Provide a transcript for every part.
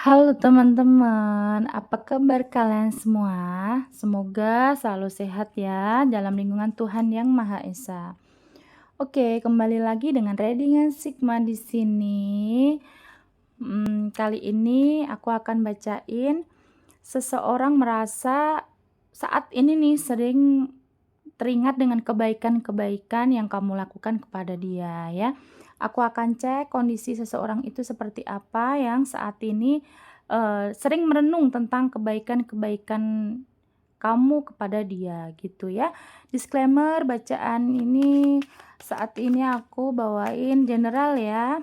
Halo teman-teman, apa kabar kalian semua? Semoga selalu sehat ya dalam lindungan Tuhan Yang Maha Esa. Oke, kembali lagi dengan Readingan Sigma di sini. Kali ini aku akan bacain seseorang merasa saat ini nih sering teringat dengan kebaikan-kebaikan yang kamu lakukan kepada dia ya. Aku akan cek kondisi seseorang itu seperti apa yang saat ini sering merenung tentang kebaikan-kebaikan kamu kepada dia gitu ya. Disclaimer, bacaan ini saat ini aku bawain general ya.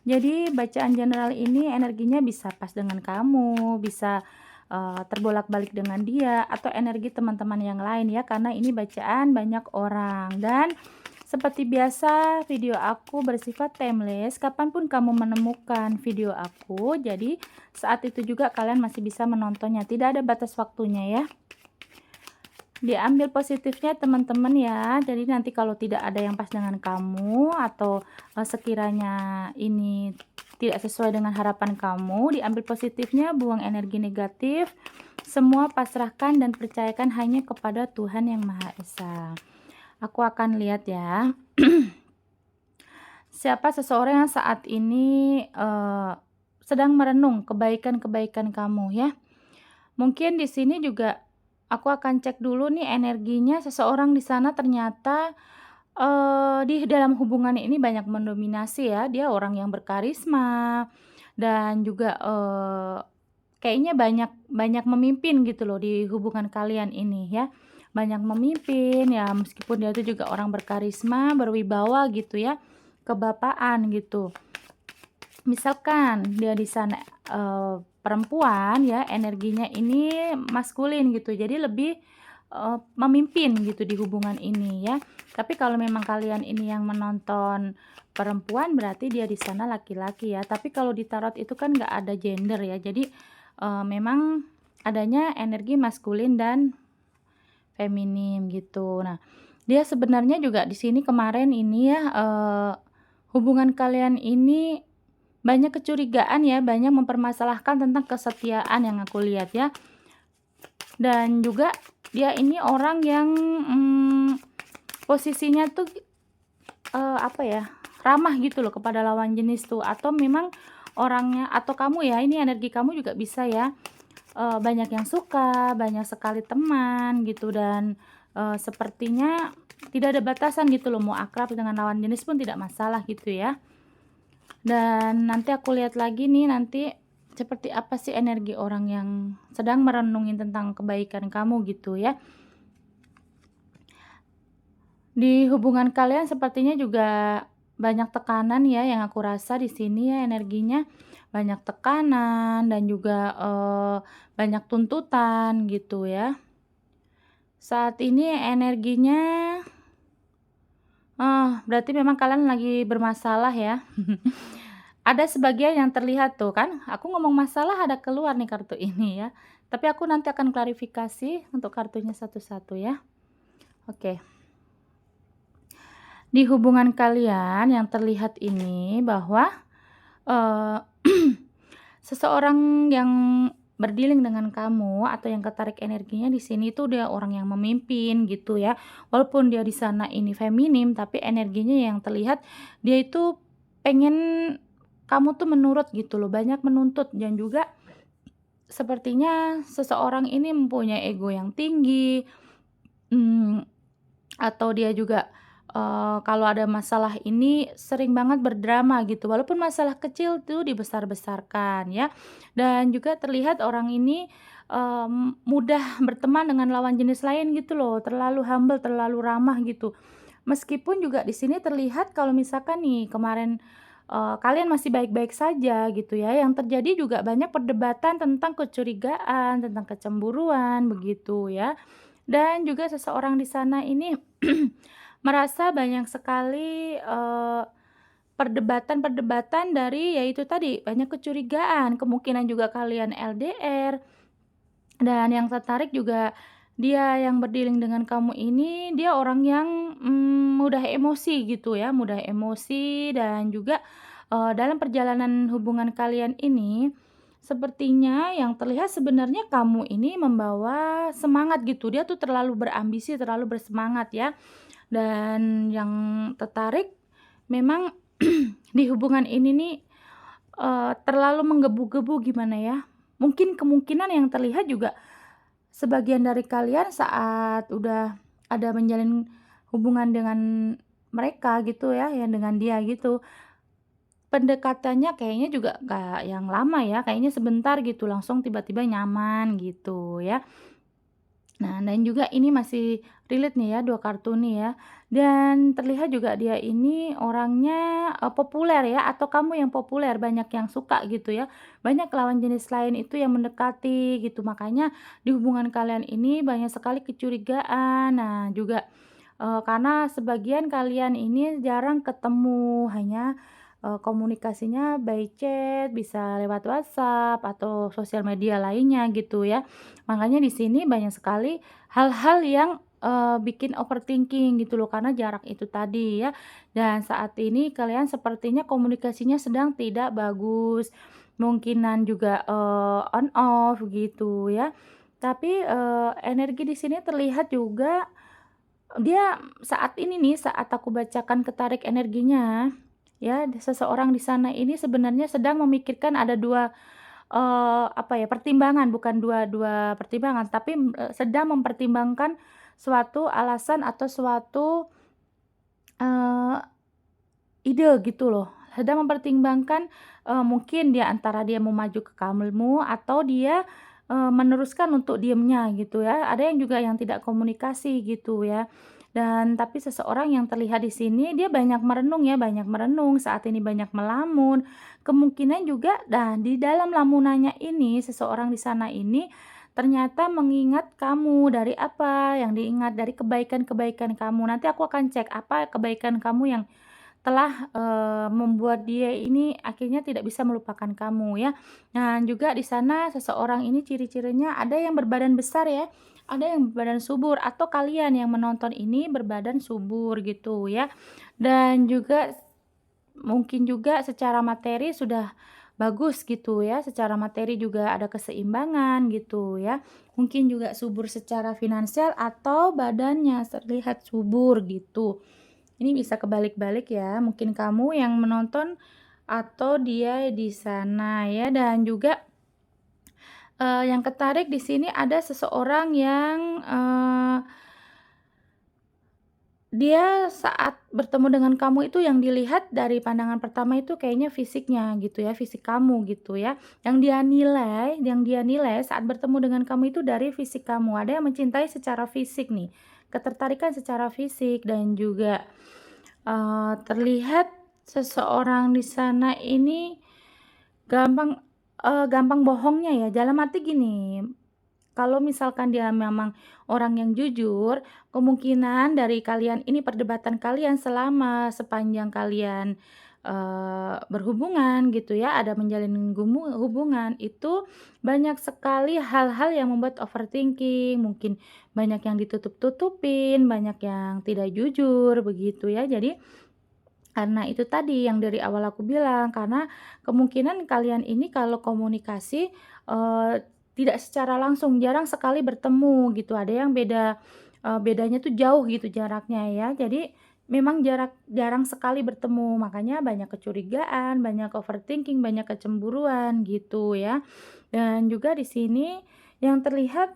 Jadi bacaan general ini energinya bisa pas dengan kamu, bisa terbolak-balik dengan dia atau energi teman-teman yang lain ya, karena ini bacaan banyak orang. Dan seperti biasa video aku bersifat timeless, kapanpun kamu menemukan video aku, jadi saat itu juga kalian masih bisa menontonnya, tidak ada batas waktunya ya. Diambil positifnya teman-teman ya, jadi nanti kalau tidak ada yang pas dengan kamu atau sekiranya ini tidak sesuai dengan harapan kamu, diambil positifnya, buang energi negatif, semua pasrahkan dan percayakan hanya kepada Tuhan Yang Maha Esa. Aku akan lihat ya. Siapa seseorang yang saat ini sedang merenung kebaikan-kebaikan kamu ya. Mungkin di sini juga aku akan cek dulu nih energinya seseorang di sana ternyata di dalam hubungan ini banyak mendominasi ya. Dia orang yang berkarisma dan juga kayaknya banyak banyak memimpin gitu loh di hubungan kalian ini ya. Banyak memimpin ya, meskipun dia itu juga orang berkarisma, berwibawa gitu ya, kebapaan gitu. Misalkan dia di sana perempuan ya, energinya ini maskulin gitu, jadi lebih memimpin gitu di hubungan ini ya. Tapi kalau memang kalian ini yang menonton perempuan, berarti dia di sana laki-laki ya. Tapi kalau di tarot itu kan nggak ada gender ya, jadi memang adanya energi maskulin dan feminim gitu. Nah, dia sebenarnya juga di sini kemarin ini ya, hubungan kalian ini banyak kecurigaan ya, banyak mempermasalahkan tentang kesetiaan yang aku lihat ya. Dan juga dia ini orang yang posisinya tuh apa ya, ramah gitu loh kepada lawan jenis tuh, atau memang orangnya atau kamu ya, ini energi kamu juga bisa ya, banyak yang suka, banyak sekali teman gitu, dan sepertinya tidak ada batasan gitu loh, mau akrab dengan lawan jenis pun tidak masalah gitu ya. Dan nanti aku lihat lagi nih, nanti seperti apa sih energi orang yang sedang merenungin tentang kebaikan kamu gitu ya. Di hubungan kalian sepertinya juga banyak tekanan ya, yang aku rasa di sini ya energinya banyak tekanan dan juga banyak tuntutan gitu ya. Saat ini energinya berarti memang kalian lagi bermasalah ya. Ada sebagian yang terlihat tuh kan, aku ngomong masalah ada keluar nih kartu ini ya. Tapi aku nanti akan klarifikasi untuk kartunya satu-satu ya. Oke. Di hubungan kalian yang terlihat ini bahwa eh, seseorang yang berdealing dengan kamu atau yang ketarik energinya di sini tuh dia orang yang memimpin gitu ya. Walaupun dia di sana ini feminim, tapi energinya yang terlihat dia itu pengen kamu tuh menurut gitu loh, banyak menuntut, dan juga sepertinya seseorang ini mempunyai ego yang tinggi, atau dia juga kalau ada masalah ini sering banget berdrama gitu, walaupun masalah kecil tuh dibesar-besarkan ya. Dan juga terlihat orang ini mudah berteman dengan lawan jenis lain gitu loh, terlalu humble, terlalu ramah gitu. Meskipun juga di sini terlihat kalau misalkan nih kemarin kalian masih baik-baik saja gitu ya, yang terjadi juga banyak perdebatan tentang kecurigaan, tentang kecemburuan begitu ya. Dan juga seseorang di sana ini merasa banyak sekali perdebatan-perdebatan dari yaitu tadi banyak kecurigaan, kemungkinan juga kalian LDR. Dan yang tertarik juga dia yang berdealing dengan kamu ini, dia orang yang mudah emosi gitu ya, mudah emosi. Dan juga dalam perjalanan hubungan kalian ini sepertinya yang terlihat sebenarnya kamu ini membawa semangat gitu, dia tuh terlalu berambisi, terlalu bersemangat ya, dan yang tertarik memang di hubungan ini nih, terlalu menggebu-gebu gimana ya, mungkin kemungkinan yang terlihat juga sebagian dari kalian saat udah ada menjalin hubungan dengan mereka gitu ya, yang dengan dia gitu, pendekatannya kayaknya juga nggak yang lama ya, kayaknya sebentar gitu langsung tiba-tiba nyaman gitu ya. Nah, dan juga ini masih relate nih ya, 2 kartu nih ya. Dan terlihat juga dia ini orangnya, populer ya, atau kamu yang populer, banyak yang suka gitu ya. Banyak lawan jenis lain itu yang mendekati gitu, makanya di hubungan kalian ini banyak sekali kecurigaan. Nah, juga, karena sebagian kalian ini jarang ketemu, hanya, komunikasinya by chat, bisa lewat WhatsApp atau sosial media lainnya gitu ya. Makanya di sini banyak sekali hal-hal yang, bikin overthinking gitu loh, karena jarak itu tadi ya. Dan saat ini kalian sepertinya komunikasinya sedang tidak bagus, mungkinan juga, on off gitu ya. Tapi, energi di sini terlihat juga dia saat ini nih, saat aku bacakan ketarik energinya, ya, seseorang di sana ini sebenarnya sedang memikirkan ada 2 apa ya, pertimbangan, bukan dua dua pertimbangan, tapi, sedang mempertimbangkan suatu alasan atau suatu, eee, ide gitu loh. Sedang mempertimbangkan, mungkin dia antara dia mau maju ke kamu atau dia, meneruskan untuk diamnya gitu ya. Ada yang juga yang tidak komunikasi gitu ya. Dan tapi seseorang yang terlihat di sini dia banyak merenung ya, banyak merenung, saat ini banyak melamun. Kemungkinan juga dan di dalam lamunannya ini, seseorang di sana ini ternyata mengingat kamu, dari apa yang diingat, dari kebaikan-kebaikan kamu. Nanti aku akan cek apa kebaikan kamu yang telah, membuat dia ini akhirnya tidak bisa melupakan kamu ya. Nah juga di sana seseorang ini ciri-cirinya ada yang berbadan besar ya, ada yang berbadan subur atau kalian yang menonton ini berbadan subur gitu ya. Dan juga mungkin juga secara materi sudah bagus gitu ya, secara materi juga ada keseimbangan gitu ya. Mungkin juga subur secara finansial atau badannya terlihat subur gitu. Ini bisa kebalik-balik ya, mungkin kamu yang menonton atau dia di sana ya. Dan juga, yang ketarik di sini ada seseorang yang, dia saat bertemu dengan kamu itu yang dilihat dari pandangan pertama itu kayaknya fisiknya gitu ya, fisik kamu gitu ya. Yang dia nilai saat bertemu dengan kamu itu dari fisik kamu. Ada yang mencintai secara fisik nih, ketertarikan secara fisik. Dan juga, terlihat seseorang di sana ini gampang, gampang bohongnya ya, dalam arti gini, kalau misalkan dia memang orang yang jujur, kemungkinan dari kalian ini perdebatan kalian selama sepanjang kalian, berhubungan gitu ya, ada menjalin hubungan, itu banyak sekali hal-hal yang membuat overthinking, mungkin banyak yang ditutup-tutupin, banyak yang tidak jujur, begitu ya. Jadi karena itu tadi yang dari awal aku bilang, karena kemungkinan kalian ini kalau komunikasi, eee, tidak secara langsung, jarang sekali bertemu gitu, ada yang bedanya tuh jauh gitu jaraknya ya. Jadi memang jarang sekali bertemu, makanya banyak kecurigaan, banyak overthinking, banyak kecemburuan gitu ya. Dan juga di sini yang terlihat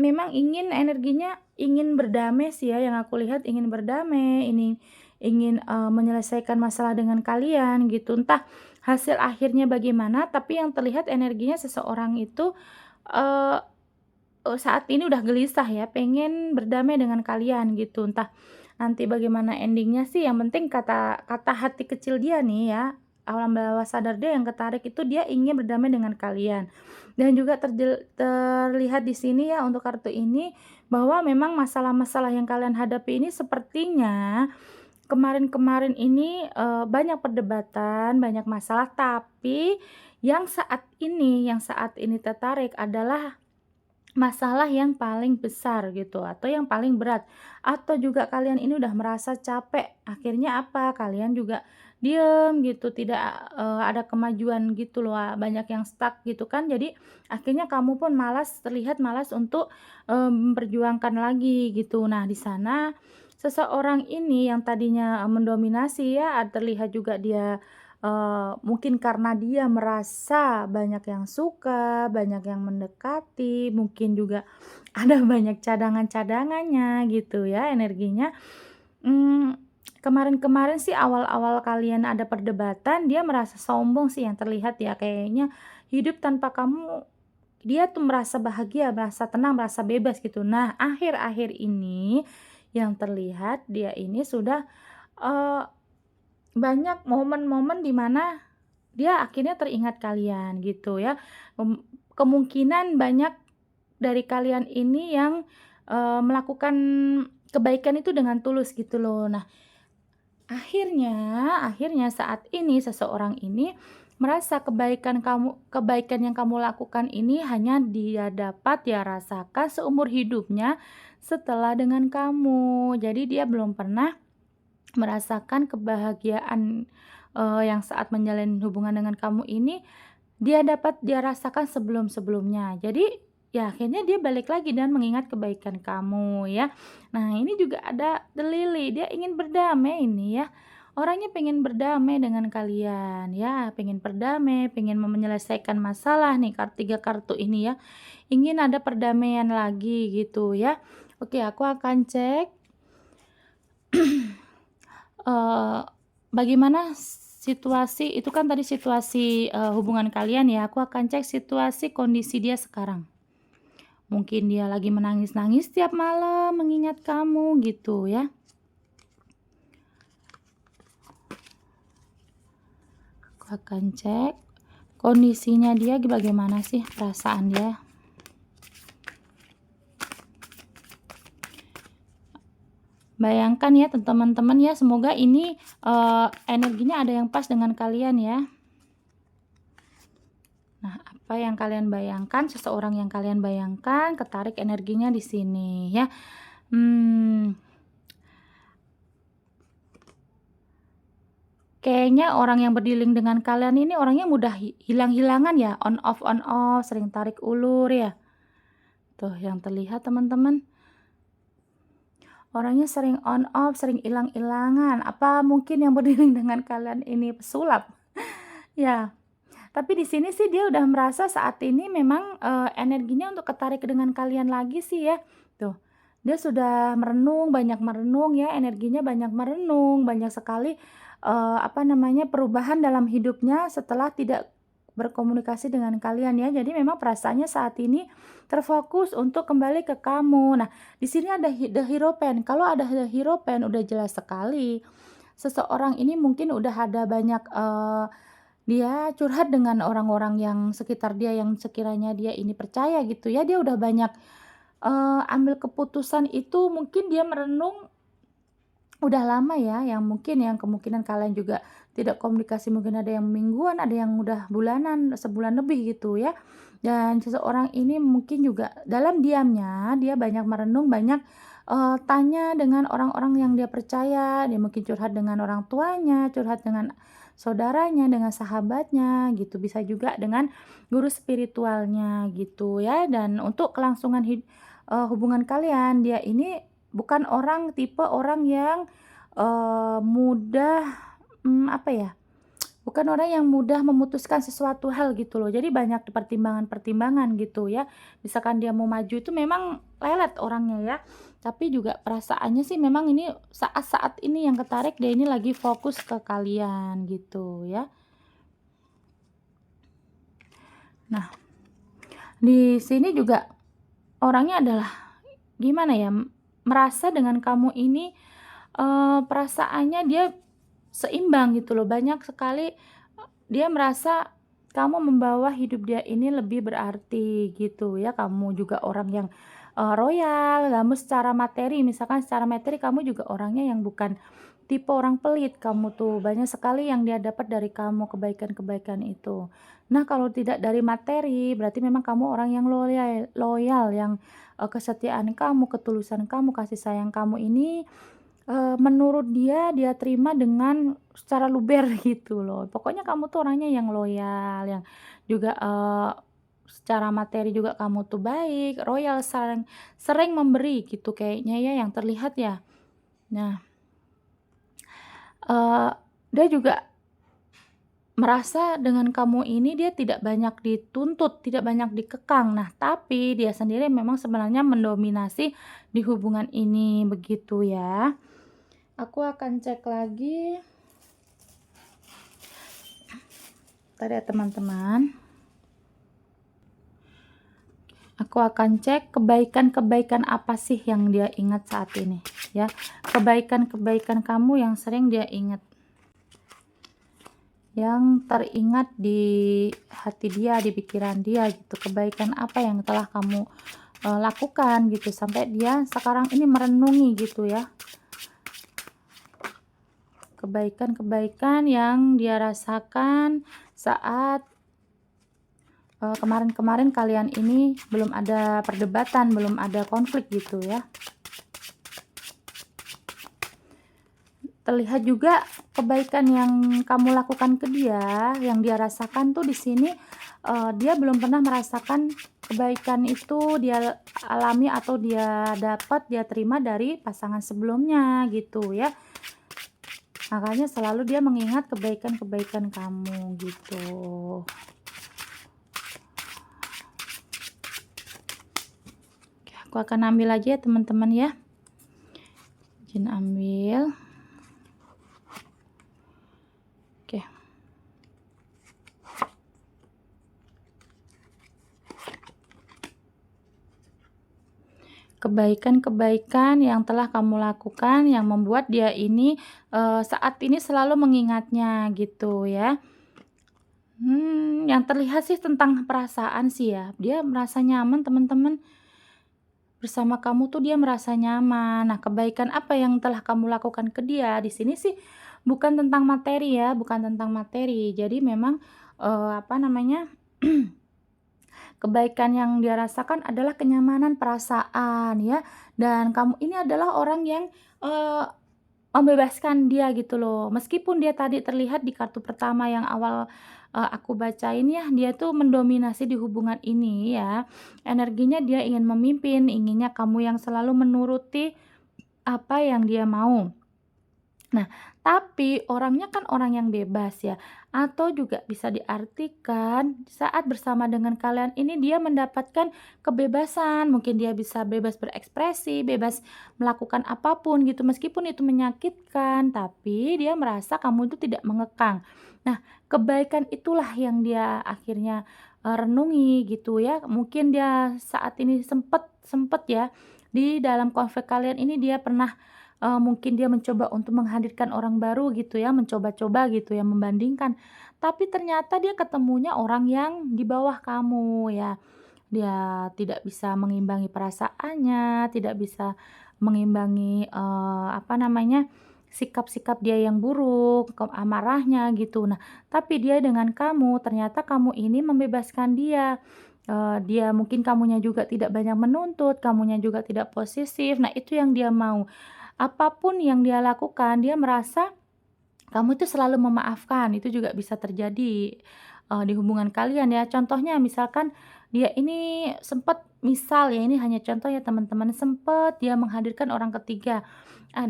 memang energinya ingin berdamai sih ya, yang aku lihat ingin berdamai, ini ingin, menyelesaikan masalah dengan kalian gitu. Entah hasil akhirnya bagaimana, tapi yang terlihat energinya seseorang itu, eee saat ini udah gelisah ya, pengen berdamai dengan kalian gitu. Entah nanti bagaimana endingnya sih, yang penting kata kata hati kecil dia nih ya, alam bawah sadar dia yang ketarik itu dia ingin berdamai dengan kalian. Dan juga terlihat di sini ya untuk kartu ini, bahwa memang masalah-masalah yang kalian hadapi ini sepertinya kemarin-kemarin ini, banyak perdebatan, banyak masalah, tapi yang saat ini tertarik adalah masalah yang paling besar gitu atau yang paling berat, atau juga kalian ini udah merasa capek, akhirnya apa, kalian juga diem gitu, tidak, ada kemajuan gitu loh, banyak yang stuck gitu kan. Jadi akhirnya kamu pun malas, terlihat malas untuk, memperjuangkan lagi gitu. Nah, di sana seseorang ini yang tadinya, mendominasi ya, terlihat juga dia, mungkin karena dia merasa banyak yang suka, banyak yang mendekati, mungkin juga ada banyak cadangan-cadangannya gitu ya energinya. Mmm, Kemarin-kemarin sih awal-awal kalian ada perdebatan, dia merasa sombong sih yang terlihat ya, kayaknya hidup tanpa kamu dia tuh merasa bahagia, merasa tenang, merasa bebas gitu. Nah, akhir-akhir ini yang terlihat dia ini sudah, eee, banyak momen-momen di mana dia akhirnya teringat kalian gitu ya. Kemungkinan banyak dari kalian ini yang, melakukan kebaikan itu dengan tulus gitu loh. Nah, akhirnya akhirnya saat ini seseorang ini merasa kebaikan yang kamu lakukan ini hanya dia dapat, dia rasakan seumur hidupnya setelah dengan kamu. Jadi dia belum pernah merasakan kebahagiaan, yang saat menjalin hubungan dengan kamu ini dia rasakan sebelum-sebelumnya. Jadi, ya akhirnya dia balik lagi dan mengingat kebaikan kamu ya. Nah, ini juga ada The Lily, dia ingin berdamai ini ya. Orangnya pengen berdamai dengan kalian ya, pengen berdamai, pengen menyelesaikan masalah nih 3 kartu ini ya. Ingin ada perdamaian lagi gitu ya. Oke, aku akan cek Eee, bagaimana situasi itu kan tadi situasi, hubungan kalian ya, aku akan cek situasi kondisi dia sekarang. Mungkin dia lagi menangis-nangis tiap malam mengingat kamu gitu ya. Aku akan cek kondisinya dia bagaimana sih perasaan dia. Bayangkan ya teman-teman ya, semoga ini, energinya ada yang pas dengan kalian ya. Nah, apa yang kalian bayangkan, seseorang yang kalian bayangkan, ketarik energinya di sini ya. Kayaknya orang yang berdealing dengan kalian ini orangnya mudah hilang-hilangan ya, on off, sering tarik ulur ya. Tuh yang terlihat teman-teman, orangnya sering on off, sering hilang-hilangan. Apa mungkin yang berdealing dengan kalian ini pesulap? Ya. Tapi di sini sih dia udah merasa saat ini memang, energinya untuk ketarik dengan kalian lagi sih ya. Tuh, dia sudah merenung, banyak merenung ya, energinya banyak merenung, banyak sekali, apa namanya, perubahan dalam hidupnya setelah tidak berkomunikasi dengan kalian ya. Jadi memang perasaannya saat ini terfokus untuk kembali ke kamu. Nah, di sini ada The Hierophant. Kalau ada The Hierophant udah jelas sekali, seseorang ini mungkin udah ada banyak, dia curhat dengan orang-orang yang sekitar dia, yang sekiranya dia ini percaya gitu ya, dia udah banyak, ambil keputusan itu mungkin dia merenung udah lama ya, yang mungkin yang kemungkinan kalian juga tidak komunikasi, mungkin ada yang mingguan, ada yang udah bulanan, sebulan lebih gitu ya. Dan seseorang ini mungkin juga dalam diamnya dia banyak merenung, banyak, tanya dengan orang-orang yang dia percaya, dia mungkin curhat dengan orang tuanya, curhat dengan saudaranya, dengan sahabatnya gitu, bisa juga dengan guru spiritualnya gitu ya. Dan untuk kelangsungan hubungan kalian, dia ini bukan tipe orang yang, mudah, apa ya, bukan orang yang mudah memutuskan sesuatu hal gitu loh. Jadi banyak pertimbangan-pertimbangan gitu ya. Misalkan dia mau maju itu memang lelet orangnya ya, tapi juga perasaannya sih memang ini saat-saat ini yang ketarik, dia ini lagi fokus ke kalian gitu ya. Nah, di sini juga orangnya adalah gimana ya, merasa dengan kamu ini, perasaannya dia seimbang gitu loh, banyak sekali, dia merasa kamu membawa hidup dia ini lebih berarti gitu ya, kamu juga orang yang, royal, kamu secara materi misalkan secara materi kamu juga orangnya yang bukan tipe orang pelit kamu tuh, banyak sekali yang dia dapat dari kamu, kebaikan-kebaikan itu. Nah, kalau tidak dari materi, berarti memang kamu orang yang loyal loyal, yang, kesetiaan kamu, ketulusan kamu, kasih sayang kamu ini, menurut dia, dia terima dengan secara luber gitu loh. Pokoknya kamu tuh orangnya yang loyal, yang juga, secara materi juga kamu tuh baik, royal, sering sering memberi gitu kayaknya ya, yang terlihat ya. Nah, Eee, dia juga merasa dengan kamu ini dia tidak banyak dituntut, tidak banyak dikekang. Nah, tapi dia sendiri memang sebenarnya mendominasi di hubungan ini, begitu ya. Aku akan cek lagi. Bentar ya teman-teman. Aku akan cek kebaikan-kebaikan apa sih yang dia ingat saat ini, ya. Kebaikan-kebaikan kamu yang sering dia ingat. Yang teringat di hati dia, di pikiran dia gitu, kebaikan apa yang telah kamu, lakukan gitu, sampai dia sekarang ini merenungi gitu ya, kebaikan-kebaikan yang dia rasakan saat, kemarin-kemarin kalian ini belum ada perdebatan, belum ada konflik gitu ya. Terlihat juga kebaikan yang kamu lakukan ke dia, yang dia rasakan tuh di sini, dia belum pernah merasakan kebaikan itu dia alami atau dia dapat, dia terima dari pasangan sebelumnya gitu ya. Makanya selalu dia mengingat kebaikan-kebaikan kamu gitu. Oke, aku akan ambil aja ya teman-teman ya. Izin ambil. Oke. Kebaikan-kebaikan yang telah kamu lakukan yang membuat dia ini, saat ini selalu mengingatnya gitu ya. Yang terlihat sih tentang perasaan sih ya, dia merasa nyaman teman-teman, bersama kamu tuh dia merasa nyaman. Nah, kebaikan apa yang telah kamu lakukan ke dia, di sini sih bukan tentang materi ya, bukan tentang materi. Jadi memang, apa namanya, kebaikan yang dia rasakan adalah kenyamanan perasaan ya, dan kamu ini adalah orang yang, eee, membebaskan dia gitu loh. Meskipun dia tadi terlihat di kartu pertama yang awal, aku bacain ya, dia tuh mendominasi di hubungan ini ya. Energinya dia ingin memimpin, inginnya kamu yang selalu menuruti apa yang dia mau. Nah, tapi orangnya kan orang yang bebas ya, atau juga bisa diartikan saat bersama dengan kalian ini dia mendapatkan kebebasan, mungkin dia bisa bebas berekspresi, bebas melakukan apapun gitu, meskipun itu menyakitkan, tapi dia merasa kamu itu tidak mengekang. Nah, kebaikan itulah yang dia akhirnya, renungi gitu ya, mungkin dia saat ini sempet sempet ya, di dalam konflik kalian ini dia pernah mungkin dia mencoba untuk menghadirkan orang baru gitu ya, mencoba-coba gitu ya, membandingkan. Tapi ternyata dia ketemunya orang yang di bawah kamu ya. Dia tidak bisa mengimbangi perasaannya, tidak bisa mengimbangi, apa namanya, sikap-sikap dia yang buruk, amarahnya gitu. Nah, tapi dia dengan kamu, ternyata kamu ini membebaskan dia. Dia mungkin kamunya juga tidak banyak menuntut, kamunya juga tidak posesif. Nah, itu yang dia mau. Apapun yang dia lakukan, dia merasa kamu itu selalu memaafkan, itu juga bisa terjadi, di hubungan kalian ya. Contohnya misalkan dia ini sempat misal ya, ini hanya contoh ya teman-teman, sempat dia menghadirkan orang ketiga,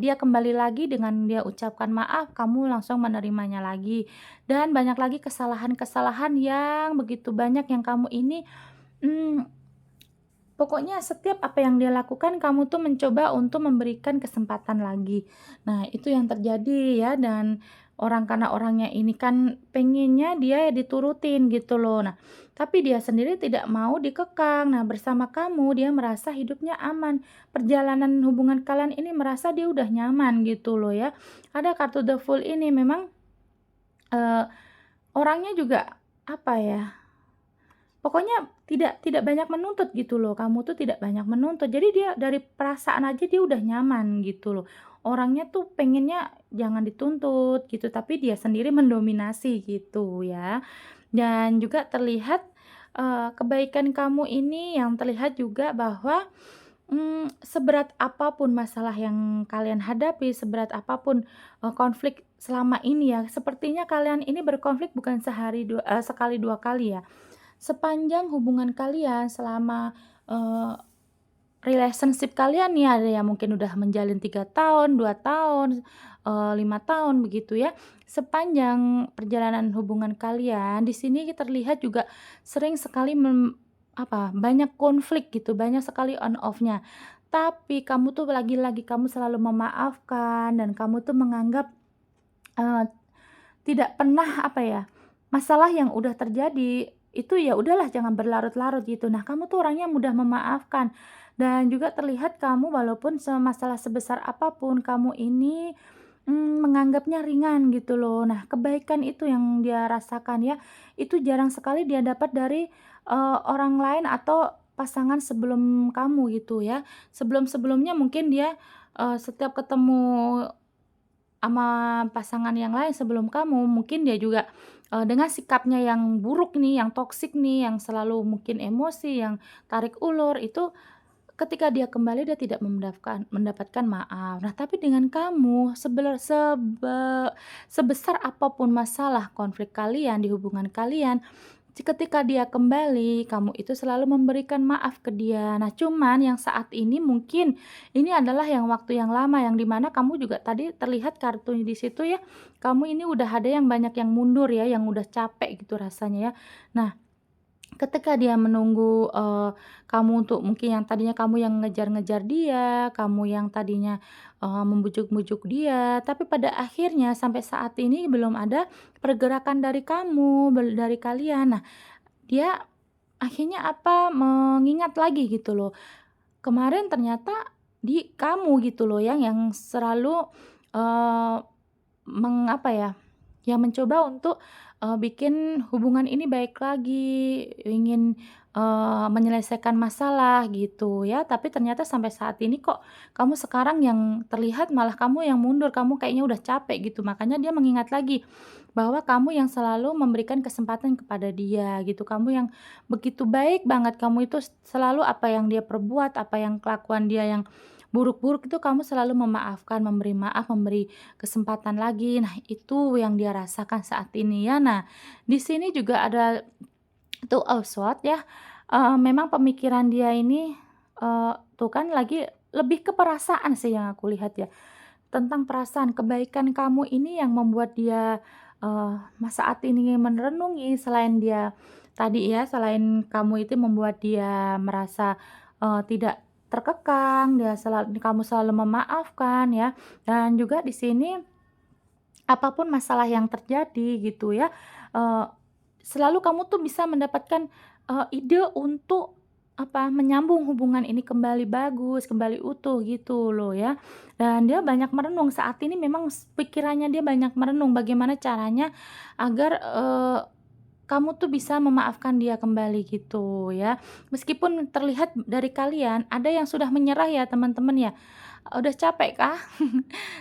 dia kembali lagi dengan dia ucapkan maaf, kamu langsung menerimanya lagi. Dan banyak lagi kesalahan-kesalahan yang begitu banyak yang kamu ini, mmm pokoknya setiap apa yang dia lakukan kamu tuh mencoba untuk memberikan kesempatan lagi. Nah, itu yang terjadi ya, dan karena orangnya ini kan pengennya dia diturutin gitu loh. Nah, tapi dia sendiri tidak mau dikekang. Nah, bersama kamu dia merasa hidupnya aman. Perjalanan hubungan kalian ini merasa dia udah nyaman gitu loh ya. Ada kartu The Fool ini memang, eee, orangnya juga apa ya, pokoknya tidak banyak menuntut gitu loh, kamu tuh tidak banyak menuntut. Jadi dia dari perasaan aja dia udah nyaman gitu loh. Orangnya tuh pengennya jangan dituntut gitu, tapi dia sendiri mendominasi gitu ya. Dan juga terlihat, kebaikan kamu ini yang terlihat juga bahwa, seberat apapun masalah yang kalian hadapi, seberat apapun konflik selama ini ya, sepertinya kalian ini berkonflik bukan sekali 2 kali ya. Sepanjang hubungan kalian selama, relationship kalian nih ada yang mungkin udah menjalin 3 tahun, 2 tahun, 5 tahun begitu ya. Sepanjang perjalanan hubungan kalian di sini terlihat juga sering sekali banyak konflik gitu, banyak sekali on off-nya. Tapi kamu tuh lagi-lagi kamu selalu memaafkan dan kamu tuh menganggap, eee tidak pernah, masalah yang udah terjadi, itu ya udahlah jangan berlarut-larut gitu. Nah, kamu tuh orangnya mudah memaafkan dan juga terlihat kamu walaupun masalah sebesar apapun, kamu ini, menganggapnya ringan gitu loh. Nah, kebaikan itu yang dia rasakan ya, itu jarang sekali dia dapat dari, orang lain atau pasangan sebelum kamu gitu ya. Sebelum-sebelumnya mungkin dia, setiap ketemu sama pasangan yang lain sebelum kamu, mungkin dia juga, dengan sikapnya yang buruk nih, yang toksik nih, yang selalu mungkin emosi, yang tarik ulur, itu ketika dia kembali dia tidak mendapatkan maaf. Nah, tapi dengan kamu sebesar apapun masalah konflik kalian di hubungan kalian, ketika dia kembali, kamu itu selalu memberikan maaf ke dia. Nah, cuman yang saat ini mungkin ini adalah yang waktu yang lama, yang di mana kamu juga tadi terlihat kartunya di situ ya, kamu ini udah ada yang banyak yang mundur ya, yang udah capek gitu rasanya ya. Nah, ketika dia menunggu, kamu untuk mungkin yang tadinya kamu yang ngejar-ngejar dia, kamu yang tadinya, membujuk-bujuk dia, tapi pada akhirnya sampai saat ini belum ada pergerakan dari kamu, dari kalian. Nah, dia akhirnya mengingat lagi gitu loh, kemarin ternyata kamu gitu loh yang selalu, eee, meng apa ya, yang mencoba untuk, bikin hubungan ini baik lagi, ingin, menyelesaikan masalah gitu ya, tapi ternyata sampai saat ini kok kamu sekarang yang terlihat malah kamu yang mundur, kamu kayaknya udah capek gitu. Makanya dia mengingat lagi bahwa kamu yang selalu memberikan kesempatan kepada dia gitu, kamu yang begitu baik banget, kamu itu selalu apa yang dia perbuat, apa yang kelakuan dia yang buruk-buruk itu kamu selalu memaafkan, memberi maaf, memberi kesempatan lagi. Nah, itu yang dia rasakan saat ini ya. Nah, di sini juga ada Two of Swords ya, memang pemikiran dia ini, tuh kan lagi lebih ke perasaan sih yang aku lihat ya. Tentang perasaan, kebaikan kamu ini yang membuat dia, saat ini merenungi selain dia tadi ya, selain kamu itu membuat dia merasa, tidak terkekang, kamu selalu memaafkan ya, dan juga di sini apapun masalah yang terjadi gitu ya, eee, selalu kamu tuh bisa mendapatkan, ide untuk menyambung hubungan ini kembali bagus, kembali utuh gitu loh ya. Dan dia banyak merenung, saat ini memang pikirannya dia banyak merenung bagaimana caranya agar, kamu tuh bisa memaafkan dia kembali gitu ya. Meskipun terlihat dari kalian ada yang sudah menyerah ya teman-teman ya. Udah capek kah?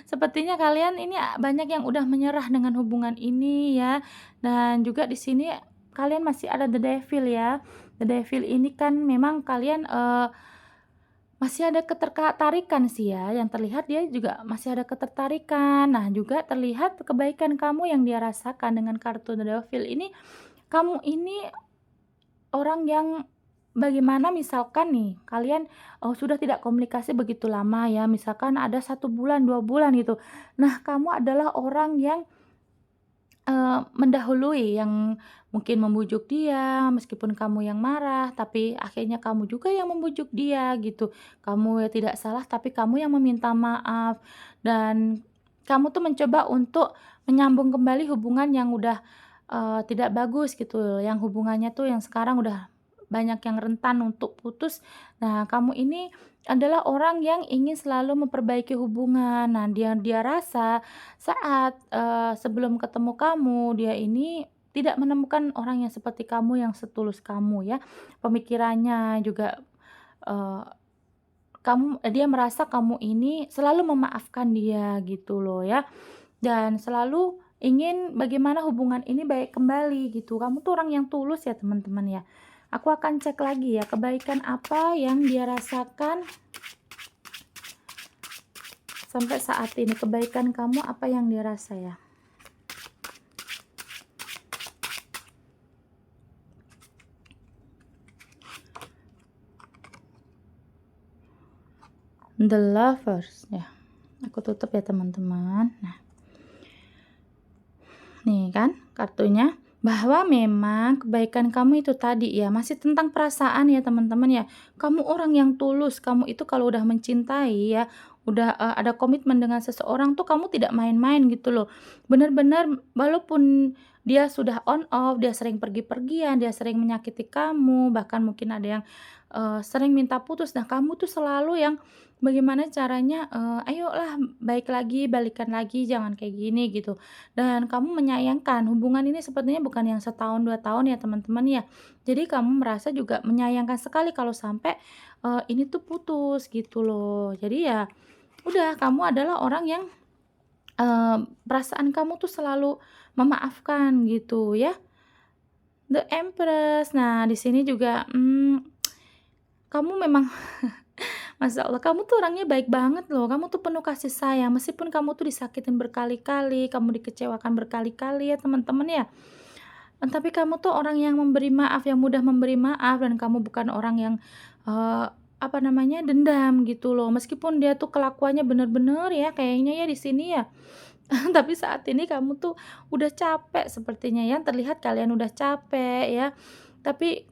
Sepertinya kalian ini banyak yang udah menyerah dengan hubungan ini ya. Dan juga di sini kalian masih ada the devil ya. The devil ini kan memang kalian, masih ada ketertarikan sih ya, yang terlihat dia juga masih ada ketertarikan. Nah, juga terlihat kebaikan kamu yang dia rasakan dengan kartu The Devil ini, kamu ini orang yang bagaimana misalkan nih, kalian, sudah tidak komunikasi begitu lama ya, misalkan ada 1 bulan, 2 bulan gitu. Nah, kamu adalah orang yang mendahului yang mungkin membujuk dia, meskipun kamu yang marah, tapi akhirnya kamu juga yang membujuk dia gitu. Kamu ya tidak salah, tapi kamu yang meminta maaf dan kamu tuh mencoba untuk menyambung kembali hubungan yang udah, tidak bagus gitu, yang hubungannya tuh yang sekarang udah banyak yang rentan untuk putus. Nah, kamu ini adalah orang yang ingin selalu memperbaiki hubungan. Nah, dia dia rasa saat, sebelum ketemu kamu, dia ini tidak menemukan orang yang seperti kamu, yang setulus kamu ya. Pemikirannya juga, eee, dia merasa kamu ini selalu memaafkan dia gitu loh ya, dan selalu ingin bagaimana hubungan ini baik kembali gitu. Kamu tuh orang yang tulus ya teman-teman ya. Aku akan cek lagi ya, kebaikan apa yang dia rasakan sampai saat ini, kebaikan kamu apa yang dia rasa ya? The Lovers ya. Aku tutup ya teman-teman. Nah, nih kan kartunya, bahwa memang kebaikan kamu itu tadi ya, masih tentang perasaan ya teman-teman ya. Kamu orang yang tulus, kamu itu kalau udah mencintai ya, udah, ada komitmen dengan seseorang tuh kamu tidak main-main gitu loh. Bener-bener walaupun dia sudah on off, dia sering pergi-pergian, dia sering menyakiti kamu, bahkan mungkin ada yang, sering minta putus. Nah kamu tuh selalu yang bagaimana caranya, "Ayolah baik lagi, balikan lagi, jangan kayak gini," gitu. Dan kamu menyayangkan hubungan ini sepertinya bukan yang setahun, 2 tahun ya teman-teman ya. Jadi kamu merasa juga menyayangkan sekali kalau sampai, ini tuh putus gitu loh. Jadi ya udah kamu adalah orang yang, perasaan kamu tuh selalu memaafkan gitu ya. The Empress. Nah di sini juga, kamu memang Masya Allah, kamu tuh orangnya baik banget loh, kamu tuh penuh kasih sayang, meskipun kamu tuh disakitin berkali-kali, kamu dikecewakan berkali-kali ya teman-teman ya. Tapi kamu tuh orang yang memberi maaf, yang mudah memberi maaf, dan kamu bukan orang yang, eee, apa namanya, dendam gitu loh. Meskipun dia tuh kelakuannya bener-bener ya kayaknya ya di sini ya, tapi saat ini kamu tuh udah capek sepertinya ya, terlihat kalian udah capek ya, tapi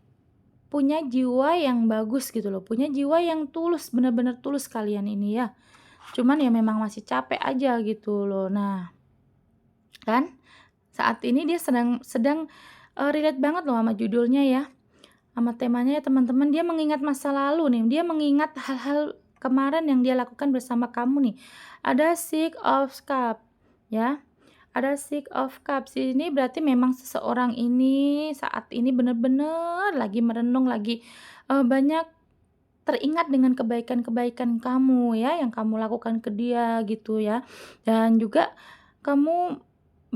punya jiwa yang bagus gitu loh, punya jiwa yang tulus, bener-bener tulus kalian ini ya. Cuman ya memang masih capek aja gitu loh. Nah, kan saat ini dia sedang sedang, relate banget loh sama judulnya ya, sama temanya ya teman-teman. Dia mengingat masa lalu nih, dia mengingat hal-hal kemarin yang dia lakukan bersama kamu nih. Ada Six of Cups ya. Ada Six of Cups, ini berarti memang seseorang ini saat ini benar-benar lagi merenung, lagi, banyak teringat dengan kebaikan-kebaikan kamu ya, yang kamu lakukan ke dia gitu ya. Dan juga kamu,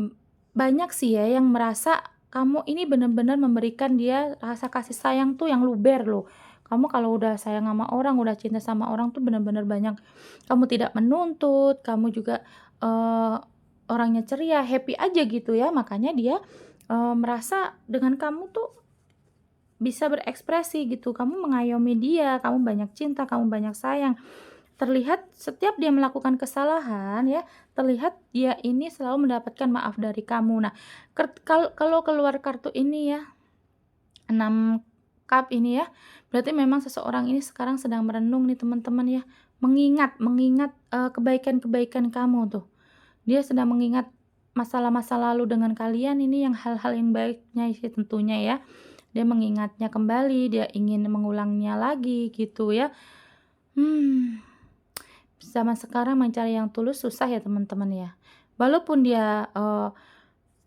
m banyak sih ya yang merasa kamu ini benar-benar memberikan dia rasa kasih sayang tuh yang luber loh. Kamu kalau udah sayang sama orang, udah cinta sama orang tuh benar-benar banyak, kamu tidak menuntut, kamu juga, eee, orangnya ceria, happy aja gitu ya. Makanya dia, merasa dengan kamu tuh bisa berekspresi gitu, kamu mengayomi dia, kamu banyak cinta, kamu banyak sayang. Terlihat setiap dia melakukan kesalahan ya, terlihat dia ini selalu mendapatkan maaf dari kamu. Nah, kalau keluar kartu ini ya, 6 cup ini ya, berarti memang seseorang ini sekarang sedang merenung nih teman-teman ya, mengingat mengingat, kebaikan-kebaikan kamu tuh. Dia sedang mengingat masalah-masa lalu dengan kalian ini, yang hal-hal yang baiknya sih tentunya ya. Dia mengingatnya kembali, dia ingin mengulangnya lagi gitu ya. Hmm, zaman sekarang mencari yang tulus susah ya teman-teman ya. Walaupun dia,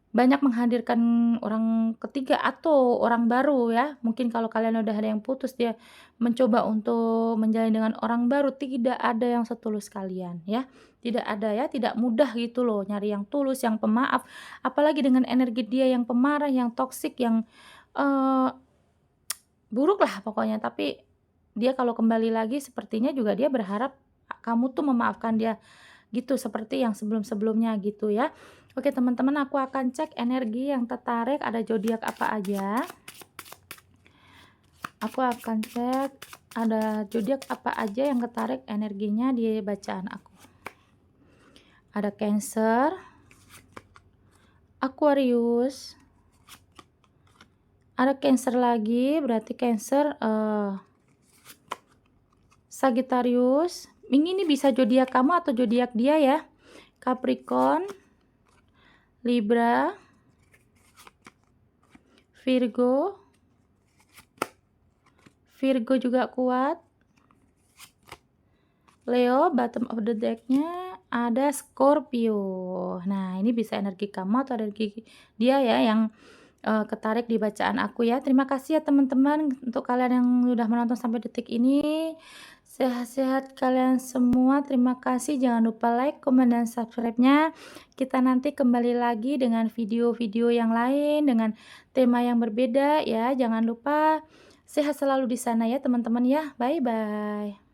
banyak menghadirkan orang ketiga atau orang baru ya, mungkin kalau kalian udah ada yang putus, dia mencoba untuk menjalin dengan orang baru, tidak ada yang setulus kalian ya. Tidak ada ya, tidak mudah gitu loh nyari yang tulus, yang pemaaf, apalagi dengan energi dia yang pemarah, yang toksik, yang, eee buruk lah pokoknya. Tapi dia kalau kembali lagi sepertinya juga dia berharap kamu tuh memaafkan dia gitu, seperti yang sebelum-sebelumnya gitu ya. Oke teman-teman, aku akan cek energi yang tertarik, ada zodiak apa aja. Aku akan cek ada zodiak apa aja yang tertarik energinya di bacaan aku. Ada Cancer, Aquarius, ada Cancer lagi, berarti Cancer, Sagittarius, ini bisa zodiak kamu atau zodiak dia ya. Capricorn, Libra, Virgo. Virgo juga kuat. Leo, bottom of the deck-nya ada Scorpio. Nah, ini bisa energi kamu atau energi dia ya, yang ketarik di bacaan aku ya. Terima kasih ya teman-teman untuk kalian yang udah menonton sampai detik ini. Sehat-sehat kalian semua, terima kasih. Jangan lupa like, komen, dan subscribe-nya. Kita nanti kembali lagi dengan video-video yang lain, dengan tema yang berbeda ya. Jangan lupa sehat selalu di sana ya teman-teman ya. Bye-bye.